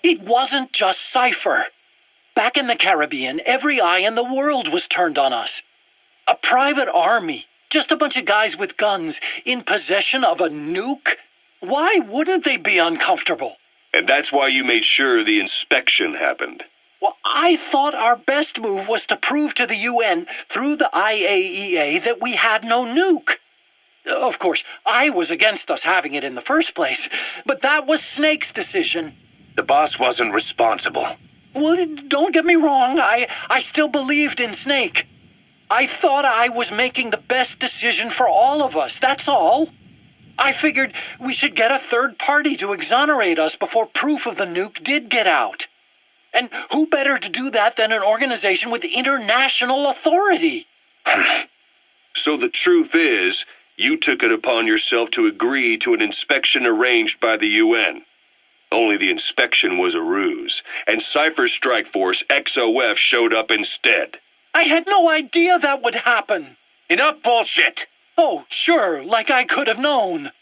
It wasn't just Cypher. Back in the Caribbean, every eye in the world was turned on us. A private army, just a bunch of guys with guns, in possession of a nuke? Why wouldn't they be uncomfortable? And that's why you made sure the inspection happened. Well, I thought our best move was to prove to the UN through the IAEA that we had no nuke. Of course, I was against us having it in the first place, but that was Snake's decision. The boss wasn't responsible. Well, don't get me wrong, I still believed in Snake. I thought I was making the best decision for all of us, that's all. I figured we should get a third party to exonerate us before proof of the nuke did get out. And who better to do that than an organization with international authority? So the truth is, you took it upon yourself to agree to an inspection arranged by the UN. Only the inspection was a ruse, and Cypher's strike force, XOF, showed up instead. I had no idea that would happen. Enough bullshit! Oh, sure, like I could have known.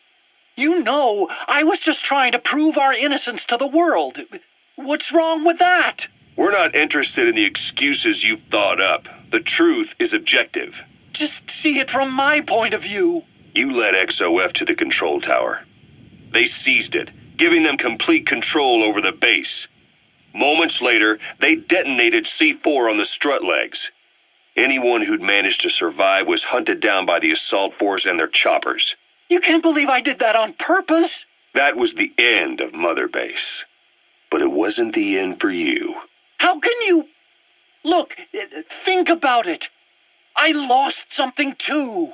You know, I was just trying to prove our innocence to the world. What's wrong with that? We're not interested in the excuses you've thought up. The truth is objective. Just see it from my point of view. You led XOF to the control tower. They seized it, giving them complete control over the base. Moments later, they detonated C4 on the strut legs. Anyone who'd managed to survive was hunted down by the assault force and their choppers. You can't believe I did that on purpose. That was the end of Mother Base. But it wasn't the end for you. How can you... Look, think about it. I lost something too.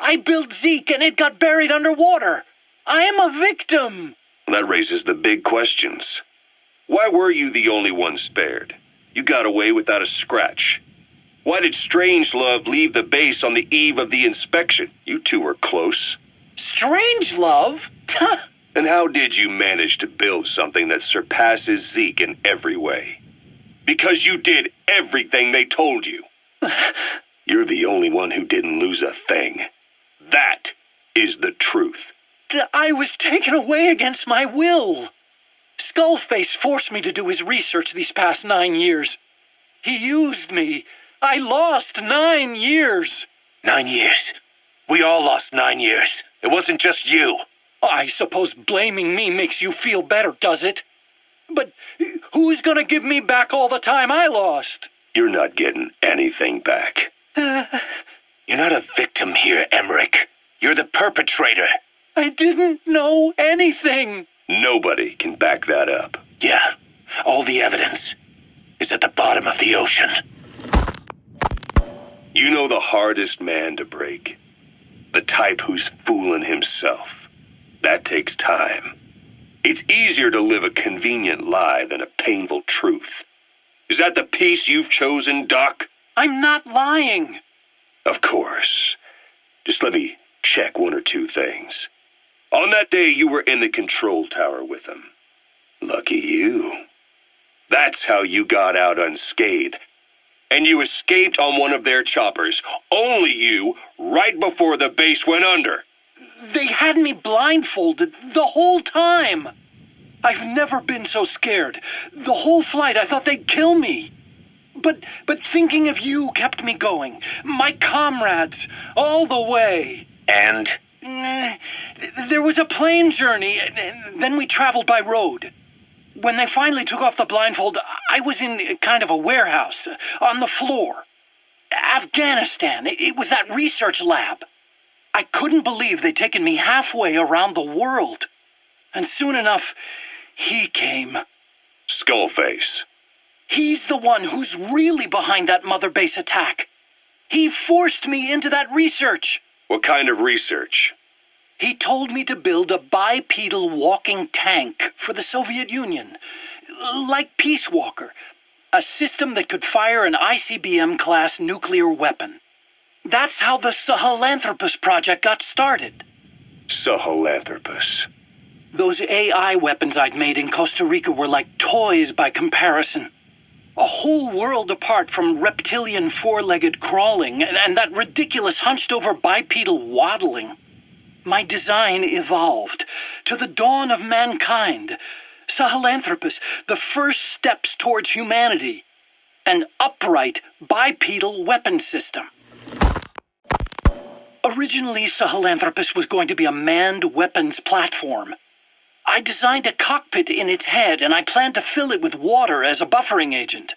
I built Zeke and it got buried underwater. I am a victim. That raises the big questions. Why were you the only one spared? You got away without a scratch. Why did Strangelove leave the base on the eve of the inspection? You two were close. Strangelove? And how did you manage to build something that surpasses Zeke in every way? Because you did everything they told you. You're the only one who didn't lose a thing. That is the truth. I was taken away against my will. Skullface forced me to do his research these past 9 years. He used me. I lost 9 years. 9 years. We all lost 9 years. It wasn't just you. I suppose blaming me makes you feel better, does it? But who's gonna give me back all the time I lost? You're not getting anything back. You're not a victim here, Emmerich. You're the perpetrator. I didn't know anything. Nobody can back that up. Yeah, all the evidence is at the bottom of the ocean. You know the hardest man to break. The type who's fooling himself. That takes time. It's easier to live a convenient lie than a painful truth. Is that the piece you've chosen, Doc? I'm not lying. Of course. Just let me check one or two things. On that day, you were in the control tower with them. Lucky you. That's how you got out unscathed. And you escaped on one of their choppers. Only you, right before the base went under. They had me blindfolded the whole time. I've never been so scared. The whole flight I thought they'd kill me. But thinking of you kept me going. My comrades, all the way. And? There was a plane journey, then we traveled by road. When they finally took off the blindfold, I was in kind of a warehouse, on the floor. Afghanistan, it was that research lab. I couldn't believe they'd taken me halfway around the world. And soon enough, he came. Skullface. He's the one who's really behind that Mother Base attack. He forced me into that research. What kind of research? He told me to build a bipedal walking tank for the Soviet Union. Like Peace Walker. A system that could fire an ICBM-class nuclear weapon. That's how the Sahelanthropus project got started. Sahelanthropus. Those AI weapons I'd made in Costa Rica were like toys by comparison. A whole world apart from reptilian four-legged crawling and that ridiculous hunched-over bipedal waddling. My design evolved to the dawn of mankind, Sahelanthropus, the first steps towards humanity. An upright, bipedal weapon system. Originally, Sahelanthropus was going to be a manned weapons platform. I designed a cockpit in its head, and I planned to fill it with water as a buffering agent.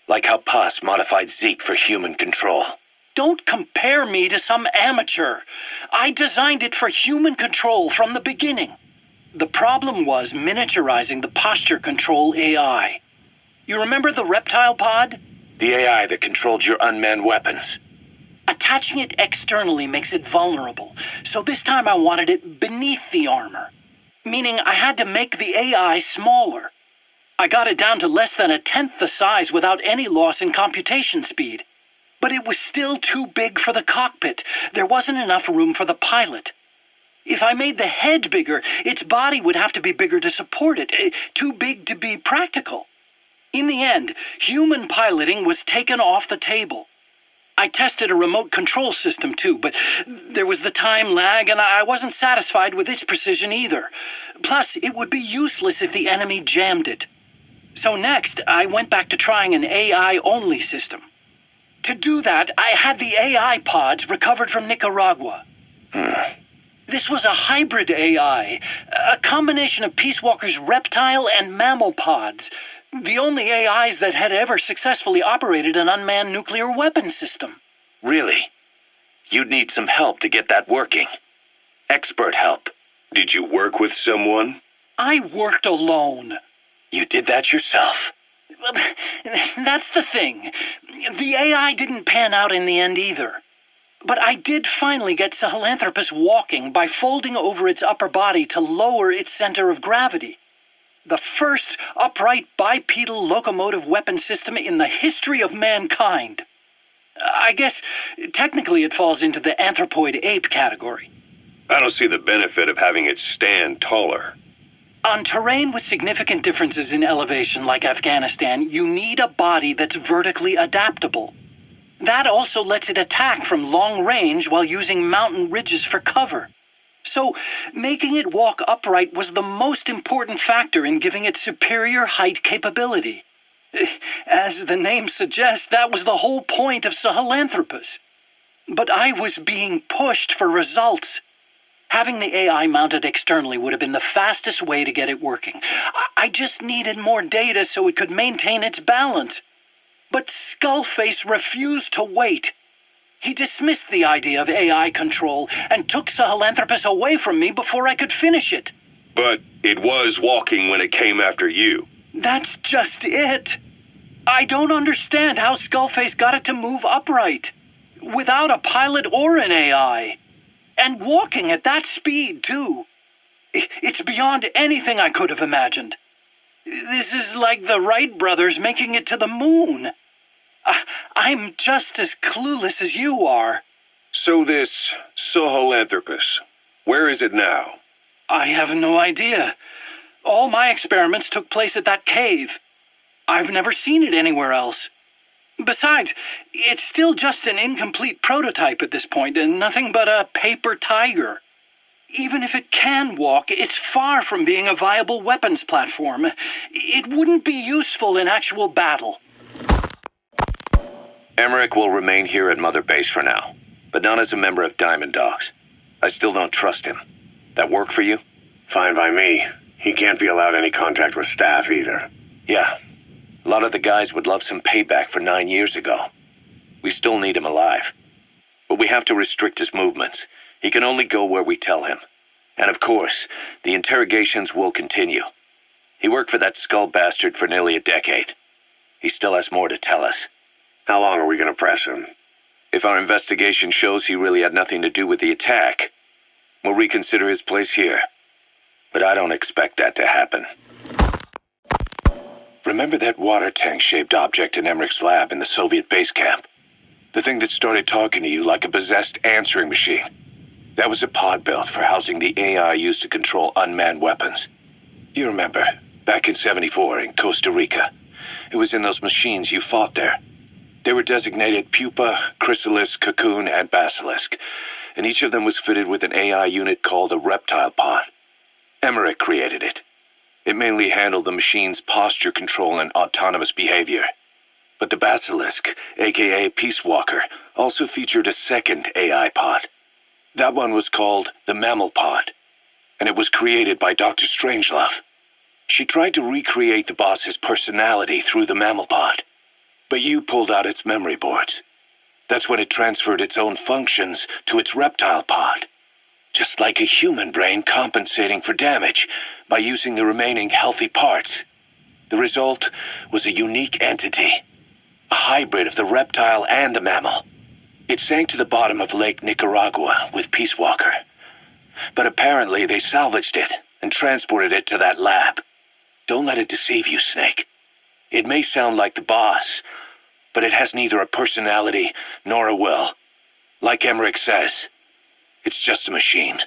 Like how Paz modified Zeke for human control. Don't compare me to some amateur. I designed it for human control from the beginning. The problem was miniaturizing the posture control AI. You remember the reptile pod? The AI that controlled your unmanned weapons. Attaching it externally makes it vulnerable, so this time I wanted it beneath the armor. Meaning I had to make the AI smaller. I got it down to less than a tenth the size without any loss in computation speed. But it was still too big for the cockpit. There wasn't enough room for the pilot. If I made the head bigger, its body would have to be bigger to support it. Too big to be practical. In the end, human piloting was taken off the table. I tested a remote control system too, but there was the time lag and I wasn't satisfied with its precision either. Plus, it would be useless if the enemy jammed it. So next, I went back to trying an AI-only system. To do that, I had the AI pods recovered from Nicaragua. This was a hybrid AI, a combination of Peace Walker's reptile and mammal pods, the only AIs that had ever successfully operated an unmanned nuclear weapon system. Really? You'd need some help to get that working. Expert help. Did you work with someone? I worked alone. You did that yourself. That's the thing. The AI didn't pan out in the end either. But I did finally get Sahelanthropus walking by folding over its upper body to lower its center of gravity. The first upright bipedal locomotive weapon system in the history of mankind. I guess technically it falls into the anthropoid ape category. I don't see the benefit of having it stand taller. On terrain with significant differences in elevation like Afghanistan, you need a body that's vertically adaptable. That also lets it attack from long range while using mountain ridges for cover. So, making it walk upright was the most important factor in giving it superior height capability. As the name suggests, that was the whole point of Sahelanthropus. But I was being pushed for results. Having the AI mounted externally would have been the fastest way to get it working. I just needed more data so it could maintain its balance. But Skullface refused to wait. He dismissed the idea of AI control and took Sahelanthropus away from me before I could finish it. But it was walking when it came after you. That's just it. I don't understand how Skullface got it to move upright, without a pilot or an AI. And walking at that speed, too. It's beyond anything I could have imagined. This is like the Wright brothers making it to the moon. I'm just as clueless as you are. So this Sahelanthropus, where is it now? I have no idea. All my experiments took place at that cave. I've never seen it anywhere else. Besides, it's still just an incomplete prototype at this point, and nothing but a paper tiger. Even if it can walk, it's far from being a viable weapons platform. It wouldn't be useful in actual battle. Emmerich will remain here at Mother Base for now, but not as a member of Diamond Dogs. I still don't trust him. That work for you? Fine by me. He can't be allowed any contact with staff either. Yeah. A lot of the guys would love some payback for 9 years ago. We still need him alive. But we have to restrict his movements. He can only go where we tell him. And of course, the interrogations will continue. He worked for that skull bastard for nearly a decade. He still has more to tell us. How long are we going to press him? If our investigation shows he really had nothing to do with the attack, we'll reconsider his place here. But I don't expect that to happen. Remember that water tank-shaped object in Emmerich's lab in the Soviet base camp? The thing that started talking to you like a possessed answering machine. That was a pod built for housing the AI used to control unmanned weapons. You remember, back in '74 in Costa Rica. It was in those machines you fought there. They were designated Pupa, Chrysalis, Cocoon, and Basilisk, and each of them was fitted with an AI unit called a reptile pod. Emmerich created it. It mainly handled the machine's posture control and autonomous behavior. But the Basilisk, aka Peace Walker, also featured a second AI pod. That one was called the Mammal Pod, and it was created by Dr. Strangelove. She tried to recreate the boss's personality through the Mammal Pod, but you pulled out its memory boards. That's when it transferred its own functions to its reptile pod. Just like a human brain compensating for damage by using the remaining healthy parts. The result was a unique entity, a hybrid of the reptile and the mammal. It sank to the bottom of Lake Nicaragua with Peace Walker. But apparently they salvaged it and transported it to that lab. Don't let it deceive you, Snake. It may sound like the boss, but it has neither a personality nor a will. Like Emmerich says, it's just a machine.